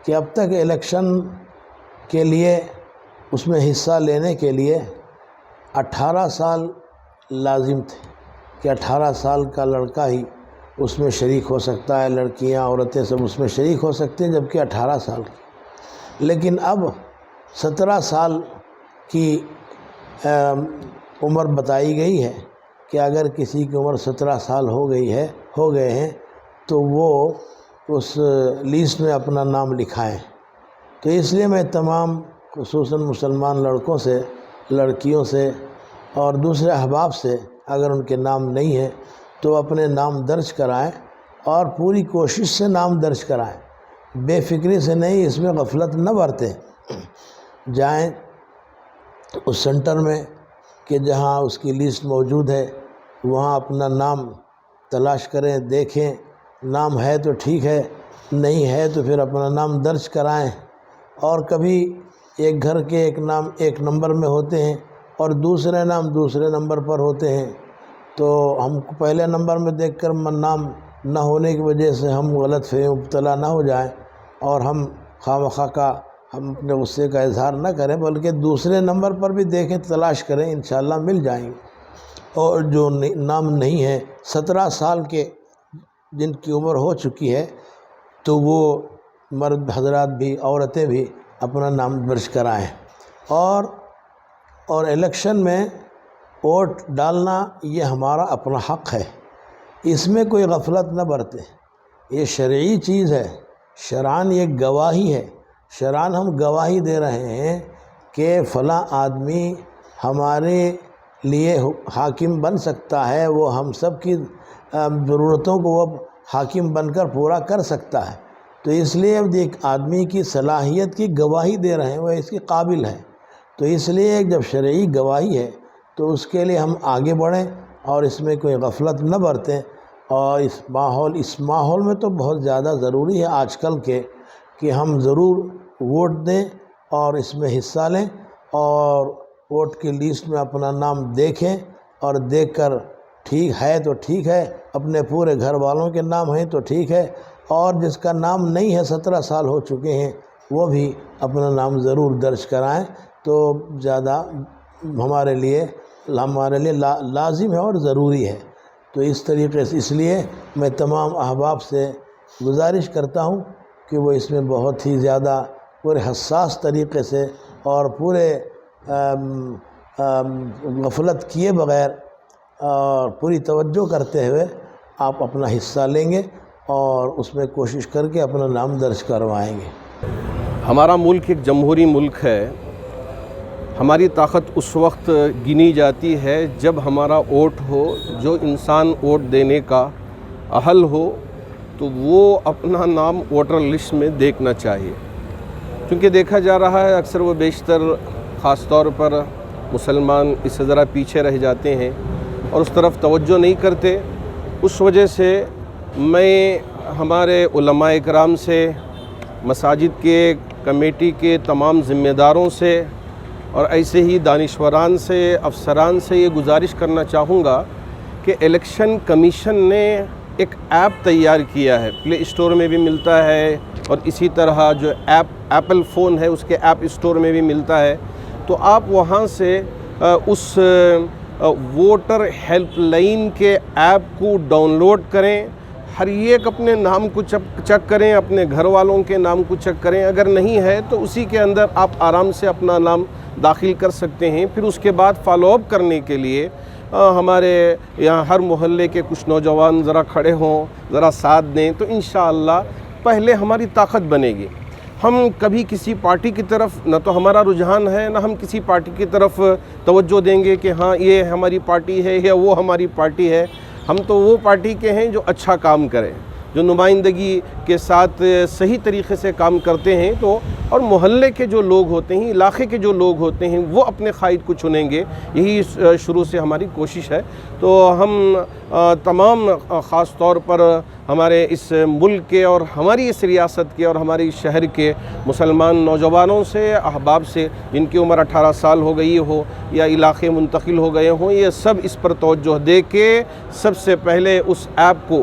کہ اب تک الیکشن کے لیے اس میں حصہ لینے کے لیے 18 سال لازم تھے کہ 18 سال کا لڑکا ہی اس میں شریک ہو سکتا ہے، لڑکیاں عورتیں سب اس میں شریک ہو سکتے ہیں، جبکہ 18 سال کی۔ لیکن اب 17 سال کی عمر بتائی گئی ہے کہ اگر کسی کی عمر 17 سال ہو گئے ہیں تو وہ اس لیسٹ میں اپنا نام لکھائیں۔ تو اس لیے میں تمام خصوصاً مسلمان لڑکوں سے، لڑکیوں سے اور دوسرے احباب سے اگر ان کے نام نہیں ہیں تو اپنے نام درج کرائیں اور پوری کوشش سے نام درج کرائیں، بے فکری سے نہیں، اس میں غفلت نہ برتیں۔ جائیں اس سینٹر میں کہ جہاں اس کی لیسٹ موجود ہے، وہاں اپنا نام تلاش کریں، دیکھیں، نام ہے تو ٹھیک ہے، نہیں ہے تو پھر اپنا نام درج کرائیں۔ اور کبھی ایک گھر کے ایک نام ایک نمبر میں ہوتے ہیں اور دوسرے نام دوسرے نمبر پر ہوتے ہیں، تو ہم کو پہلے نمبر میں دیکھ کر نام نہ ہونے کی وجہ سے ہم غلط فہمی مبتلا نہ ہو جائیں اور ہم خواہ کا ہم اپنے غصے کا اظہار نہ کریں، بلکہ دوسرے نمبر پر بھی دیکھیں، تلاش کریں، انشاءاللہ مل جائیں گے۔ اور جو نام نہیں ہے 17 سال کے جن کی عمر ہو چکی ہے تو وہ مرد حضرات بھی عورتیں بھی اپنا نام درج کرائیں۔ اور الیکشن میں ووٹ ڈالنا یہ ہمارا اپنا حق ہے، اس میں کوئی غفلت نہ برتیں۔ یہ شرعی چیز ہے، شرعاً یہ گواہی ہے، شرعاً ہم گواہی دے رہے ہیں کہ فلاں آدمی ہمارے لیے حاکم بن سکتا ہے، وہ ہم سب کی ضرورتوں کو وہ حاکم بن کر پورا کر سکتا ہے۔ تو اس لیے ایک آدمی کی صلاحیت کی گواہی دے رہے ہیں، وہ اس کی قابل ہے، تو اس لیے جب شرعی گواہی ہے تو اس کے لیے ہم آگے بڑھیں اور اس میں کوئی غفلت نہ برتیں۔ اور اس ماحول میں تو بہت زیادہ ضروری ہے آج کل کے کہ ہم ضرور ووٹ دیں اور اس میں حصہ لیں اور ووٹ کی لیسٹ میں اپنا نام دیکھیں اور دیکھ کر ٹھیک ہے تو ٹھیک ہے، اپنے پورے گھر والوں کے نام ہیں تو ٹھیک ہے، اور جس کا نام نہیں ہے 17 سال ہو چکے ہیں وہ بھی اپنا نام ضرور درج کرائیں، تو زیادہ ہمارے لیے لازم ہے اور ضروری ہے۔ تو اس طریقے سے اس لیے میں تمام احباب سے گزارش کرتا ہوں کہ وہ اس میں بہت ہی زیادہ پورے حساس طریقے سے اور پورے غفلت کیے بغیر اور پوری توجہ کرتے ہوئے آپ اپنا حصہ لیں گے اور اس میں کوشش کر کے اپنا نام درج کروائیں گے۔ ہمارا ملک ایک جمہوری ملک ہے۔ ہماری طاقت اس وقت گنی جاتی ہے جب ہمارا ووٹ ہو، جو انسان ووٹ دینے کا اہل ہو تو وہ اپنا نام ووٹر لسٹ میں دیکھنا چاہیے، کیونکہ دیکھا جا رہا ہے اکثر و بیشتر خاص طور پر مسلمان اس سے ذرا پیچھے رہ جاتے ہیں اور اس طرف توجہ نہیں کرتے۔ اس وجہ سے میں ہمارے علماء کرام سے، مساجد کے کمیٹی کے تمام ذمہ داروں سے اور ایسے ہی دانشوران سے، افسران سے یہ گزارش کرنا چاہوں گا کہ الیکشن کمیشن نے ایک ایپ تیار کیا ہے، پلے اسٹور میں بھی ملتا ہے اور اسی طرح جو ایپل فون ہے اس کے ایپ اسٹور میں بھی ملتا ہے، تو آپ وہاں سے اس ووٹر ہیلپ لائن کے ایپ کو ڈاؤن لوڈ کریں، ہر ایک اپنے نام کو چیک کریں، اپنے گھر والوں کے نام کو چیک کریں، اگر نہیں ہے تو اسی کے اندر آپ آرام سے اپنا نام داخل کر سکتے ہیں۔ پھر اس کے بعد فالو اپ کرنے کے لیے ہمارے یہاں ہر محلے کے کچھ نوجوان ذرا کھڑے ہوں، ذرا ساتھ دیں، تو انشاءاللہ پہلے ہماری طاقت بنے گی۔ ہم کبھی کسی پارٹی کی طرف نہ تو ہمارا رجحان ہے، نہ ہم کسی پارٹی کی طرف توجہ دیں گے کہ ہاں یہ ہماری پارٹی ہے یا وہ ہماری پارٹی ہے۔ ہم تو وہ پارٹی کے ہیں جو اچھا کام کریں، جو نمائندگی کے ساتھ صحیح طریقے سے کام کرتے ہیں، تو اور محلے کے جو لوگ ہوتے ہیں، علاقے کے جو لوگ ہوتے ہیں، وہ اپنے قائد کو چنیں گے۔ یہی شروع سے ہماری کوشش ہے۔ تو ہم تمام خاص طور پر ہمارے اس ملک کے اور ہماری اس ریاست کے اور ہماری شہر کے مسلمان نوجوانوں سے، احباب سے، جن کی عمر 18 سال ہو گئی ہو یا علاقے منتقل ہو گئے ہوں، یہ سب اس پر توجہ دے کے سب سے پہلے اس ایپ کو